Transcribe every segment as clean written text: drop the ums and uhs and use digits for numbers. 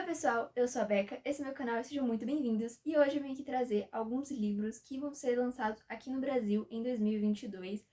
Pessoal, eu sou a Becca, esse é meu canal e sejam muito bem-vindos. E hoje eu vim aqui trazer alguns livros que vão ser lançados aqui no Brasil em 2022,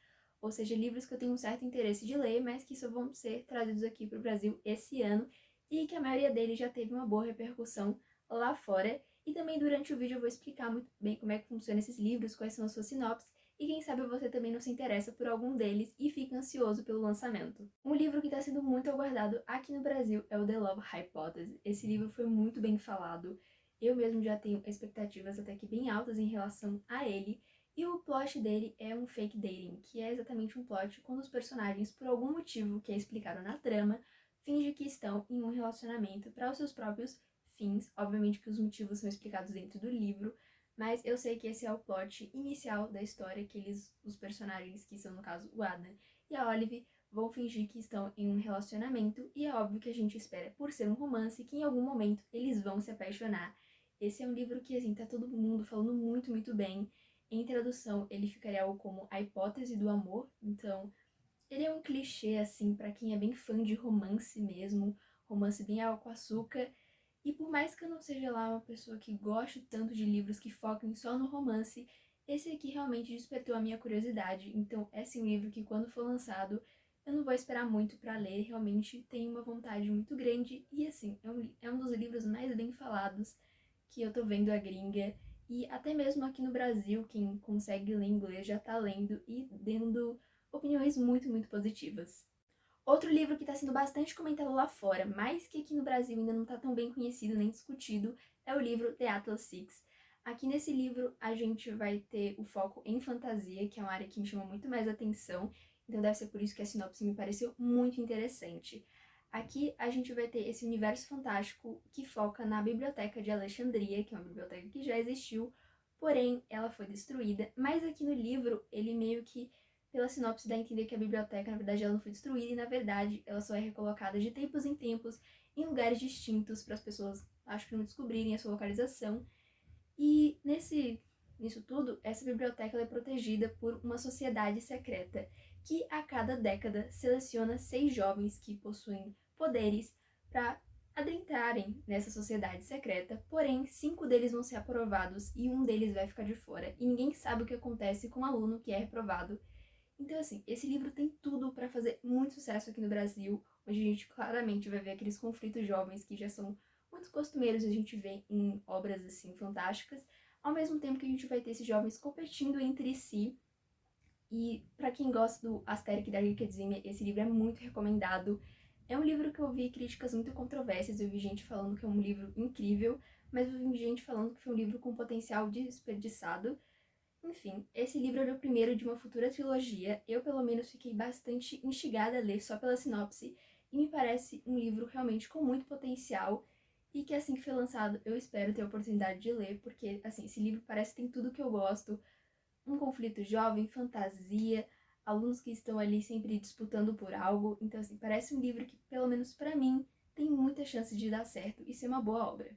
ou seja, livros que eu tenho um certo interesse de ler, mas que só vão ser trazidos aqui para o Brasil esse ano e que a maioria deles já teve uma boa repercussão lá fora. E também durante o vídeo eu vou explicar muito bem como é que funcionam esses livros, quais são as suas sinopses, e quem sabe você também não se interessa por algum deles e fica ansioso pelo lançamento. Um livro que está sendo muito aguardado aqui no Brasil é o The Love Hypothesis. Esse livro foi muito bem falado, eu mesmo já tenho expectativas até que bem altas em relação a ele, e o plot dele é um fake dating, que é exatamente um plot quando os personagens, por algum motivo que é explicado na trama, fingem que estão em um relacionamento para os seus próprios fins. Obviamente que os motivos são explicados dentro do livro, mas eu sei que esse é o plot inicial da história, que os personagens, que são no caso o Adam e a Olive, vão fingir que estão em um relacionamento, e é óbvio que a gente espera, por ser um romance, que em algum momento eles vão se apaixonar. Esse é um livro que, assim, tá todo mundo falando muito, muito bem. Em tradução, ele ficaria algo como A Hipótese do Amor, então ele é um clichê, assim, pra quem é bem fã de romance mesmo, romance bem água com açúcar. E por mais que eu não seja lá uma pessoa que goste tanto de livros que focam só no romance, esse aqui realmente despertou a minha curiosidade. Então, esse é um livro que, quando for lançado, eu não vou esperar muito pra ler, realmente tenho uma vontade muito grande. E, assim, é um dos livros mais bem falados que eu tô vendo a gringa. E até mesmo aqui no Brasil, quem consegue ler inglês já tá lendo e dando opiniões muito, muito positivas. Outro livro que está sendo bastante comentado lá fora, mas que aqui no Brasil ainda não está tão bem conhecido nem discutido, é o livro The Atlas Six. Aqui nesse livro a gente vai ter o foco em fantasia, que é uma área que me chama muito mais atenção, então deve ser por isso que a sinopse me pareceu muito interessante. Aqui a gente vai ter esse universo fantástico que foca na Biblioteca de Alexandria, que é uma biblioteca que já existiu, porém ela foi destruída, mas aqui no livro ele meio que, pela sinopse, dá a entender que a biblioteca, na verdade, ela não foi destruída e, na verdade, ela só é recolocada de tempos em tempos em lugares distintos para as pessoas, acho que não descobrirem a sua localização. E nisso tudo, essa biblioteca ela é protegida por uma sociedade secreta que, a cada década, seleciona 6 jovens que possuem poderes para adentrarem nessa sociedade secreta, porém 5 deles vão ser aprovados e um deles vai ficar de fora, e ninguém sabe o que acontece com o aluno que é reprovado. Então, assim, esse livro tem tudo para fazer muito sucesso aqui no Brasil, onde a gente claramente vai ver aqueles conflitos jovens que já são muito costumeiros a gente vê em obras, assim, fantásticas, ao mesmo tempo que a gente vai ter esses jovens competindo entre si. E para quem gosta do Asterix da Glicadzimia, esse livro é muito recomendado. É um livro que eu vi críticas muito controversas, eu vi gente falando que é um livro incrível, mas eu vi gente falando que foi um livro com potencial desperdiçado. Enfim, esse livro era o primeiro de uma futura trilogia. Eu, pelo menos, fiquei bastante instigada a ler só pela sinopse, e me parece um livro realmente com muito potencial, e que assim que for lançado eu espero ter a oportunidade de ler, porque assim, esse livro parece que tem tudo que eu gosto. Um conflito jovem, fantasia, alunos que estão ali sempre disputando por algo. Então assim, parece um livro que, pelo menos pra mim, tem muita chance de dar certo e ser uma boa obra.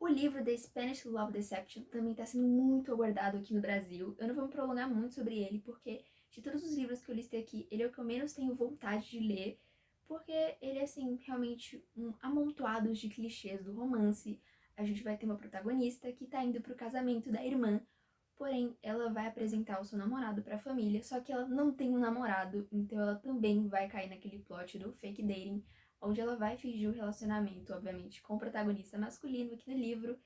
O livro The Spanish Love Deception também está sendo muito aguardado aqui no Brasil. Eu não vou me prolongar muito sobre ele, porque de todos os livros que eu listei aqui, ele é o que eu menos tenho vontade de ler, porque ele é, assim, realmente um amontoado de clichês do romance. A gente vai ter uma protagonista que tá indo pro casamento da irmã, porém ela vai apresentar o seu namorado pra família, só que ela não tem um namorado, então ela também vai cair naquele plot do fake dating, onde ela vai fingir o relacionamento, obviamente, com o protagonista masculino aqui no livro,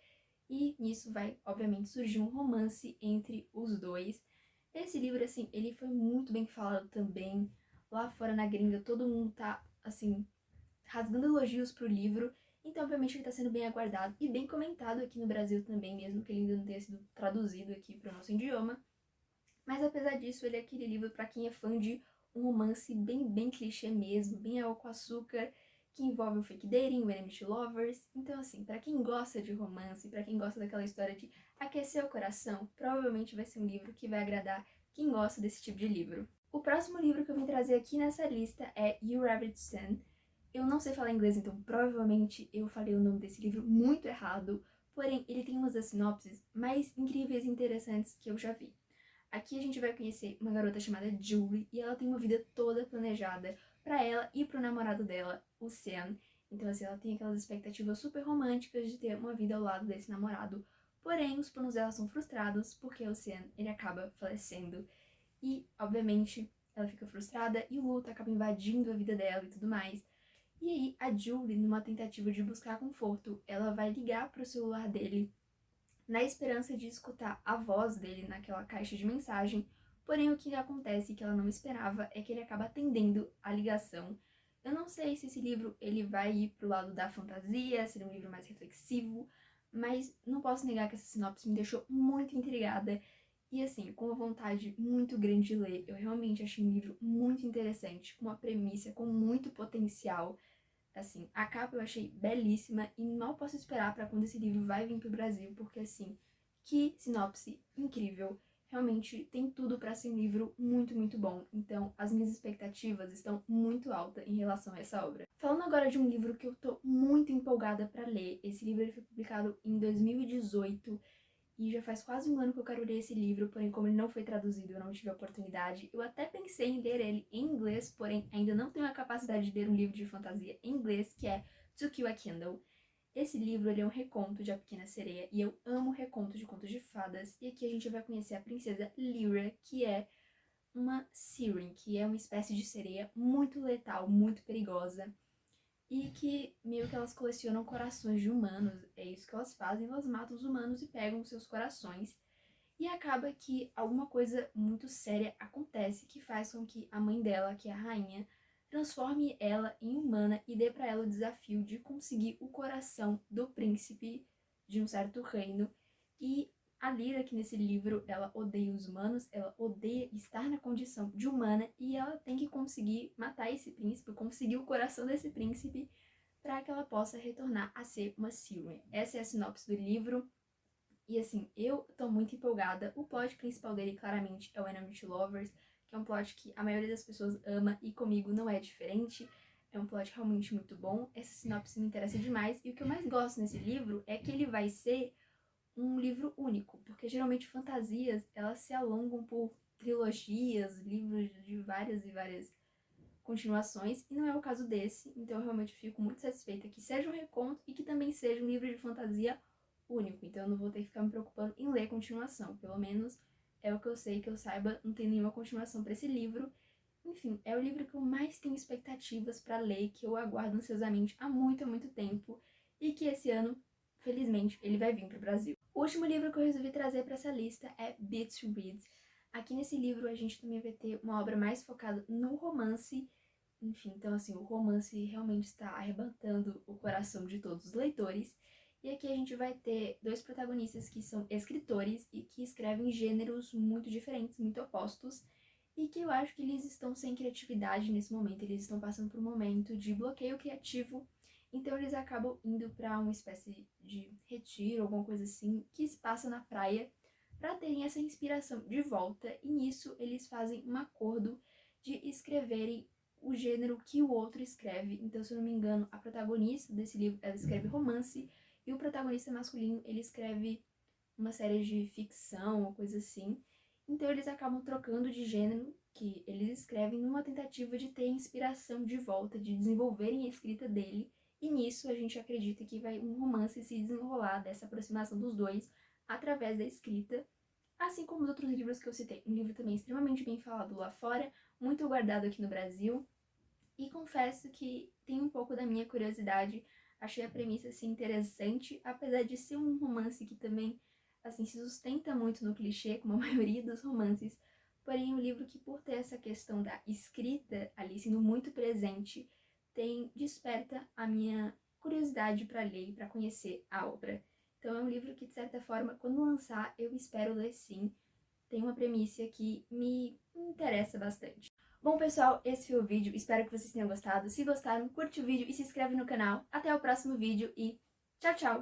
e nisso vai, obviamente, surgir um romance entre os dois. Esse livro, assim, ele foi muito bem falado também. Lá fora na gringa, todo mundo tá, assim, rasgando elogios pro livro, então, obviamente, ele tá sendo bem aguardado e bem comentado aqui no Brasil também, mesmo que ele ainda não tenha sido traduzido aqui pro nosso idioma. Mas, apesar disso, ele é aquele livro para quem é fã de um romance bem, bem clichê mesmo, bem água com açúcar, que envolve o fake dating, o enemy to lovers. Então, assim, para quem gosta de romance, para quem gosta daquela história de aquecer o coração, provavelmente vai ser um livro que vai agradar quem gosta desse tipo de livro. O próximo livro que eu vim trazer aqui nessa lista é You Rabbit Sun. Eu não sei falar inglês, então provavelmente eu falei o nome desse livro muito errado, porém ele tem umas das sinopses mais incríveis e interessantes que eu já vi. Aqui a gente vai conhecer uma garota chamada Julie, e ela tem uma vida toda planejada para ela e pro namorado dela, o Sean. Então, assim, ela tem aquelas expectativas super românticas de ter uma vida ao lado desse namorado. Porém, os planos dela são frustrados porque o Sean, ele acaba falecendo. E, obviamente, ela fica frustrada e o luto acaba invadindo a vida dela e tudo mais. E aí, a Julie, numa tentativa de buscar conforto, ela vai ligar pro celular dele na esperança de escutar a voz dele naquela caixa de mensagem. Porém, o que acontece que ela não esperava é que ele acaba atendendo a ligação. Eu não sei se esse livro ele vai ir pro lado da fantasia, se ele é um livro mais reflexivo, mas não posso negar que essa sinopse me deixou muito intrigada e assim, com uma vontade muito grande de ler. Eu realmente achei um livro muito interessante, com uma premissa com muito potencial. Assim, a capa eu achei belíssima e mal posso esperar para quando esse livro vai vir pro Brasil, porque assim, que sinopse incrível. Realmente tem tudo para ser um livro muito, muito bom. Então, as minhas expectativas estão muito altas em relação a essa obra. Falando agora de um livro que eu tô muito empolgada para ler. Esse livro ele foi publicado em 2018 e já faz quase um ano que eu quero ler esse livro, porém como ele não foi traduzido, eu não tive a oportunidade. Eu até pensei em ler ele em inglês, porém ainda não tenho a capacidade de ler um livro de fantasia em inglês, que é To Kill a Candle. Esse livro ele é um reconto de A Pequena Sereia, e eu amo recontos de contos de fadas. E aqui a gente vai conhecer a princesa Lyra, que é uma Siren, que é uma espécie de sereia muito letal, muito perigosa e que meio que elas colecionam corações de humanos. É isso que elas fazem, elas matam os humanos e pegam os seus corações. E acaba que alguma coisa muito séria acontece que faz com que a mãe dela, que é a rainha, transforme ela em humana e dê para ela o desafio de conseguir o coração do príncipe de um certo reino. E a Lyra, que nesse livro, ela odeia os humanos, ela odeia estar na condição de humana e ela tem que conseguir matar esse príncipe, conseguir o coração desse príncipe para que ela possa retornar a ser uma Siren. Essa é a sinopse do livro. E assim, eu tô muito empolgada. O plot principal dele, claramente, é o Enemy to Lovers, que é um plot que a maioria das pessoas ama e comigo não é diferente. É um plot realmente muito bom. Essa sinopse me interessa demais. E o que eu mais gosto nesse livro é que ele vai ser um livro único, porque geralmente fantasias, elas se alongam por trilogias, livros de várias e várias continuações, e não é o caso desse, então eu realmente fico muito satisfeita que seja um reconto e que também seja um livro de fantasia único, então eu não vou ter que ficar me preocupando em ler continuação, pelo menos é o que eu sei, que eu saiba, não tem nenhuma continuação para esse livro. Enfim, é o livro que eu mais tenho expectativas para ler, que eu aguardo ansiosamente há muito, muito tempo, e que esse ano, felizmente, ele vai vir para o Brasil. O último livro que eu resolvi trazer para essa lista é Beats to Read. Aqui nesse livro a gente também vai ter uma obra mais focada no romance. Enfim, então assim, o romance realmente está arrebatando o coração de todos os leitores. E aqui a gente vai ter dois protagonistas que são escritores e que escrevem gêneros muito diferentes, muito opostos, e que eu acho que eles estão sem criatividade nesse momento, eles estão passando por um momento de bloqueio criativo, então eles acabam indo para uma espécie de retiro, alguma coisa assim, que se passa na praia, para terem essa inspiração de volta, e nisso eles fazem um acordo de escreverem o gênero que o outro escreve. Então, se eu não me engano, a protagonista desse livro, ela escreve romance, e o protagonista masculino, ele escreve uma série de ficção ou coisa assim. Então eles acabam trocando de gênero que eles escrevem numa tentativa de ter inspiração de volta, de desenvolverem a escrita dele. E nisso a gente acredita que vai um romance se desenrolar dessa aproximação dos dois através da escrita. Assim como os outros livros que eu citei. Um livro também extremamente bem falado lá fora, muito guardado aqui no Brasil. E confesso que tem um pouco da minha curiosidade. Achei a premissa assim interessante, apesar de ser um romance que também assim se sustenta muito no clichê, como a maioria dos romances. Porém, um livro que, por ter essa questão da escrita ali sendo muito presente, desperta a minha curiosidade para ler e para conhecer a obra. Então é um livro que, de certa forma, quando lançar, eu espero ler sim. Tem uma premissa que me interessa bastante. Bom, pessoal, esse foi o vídeo. Espero que vocês tenham gostado. Se gostaram, curte o vídeo e se inscreve no canal. Até o próximo vídeo e tchau, tchau!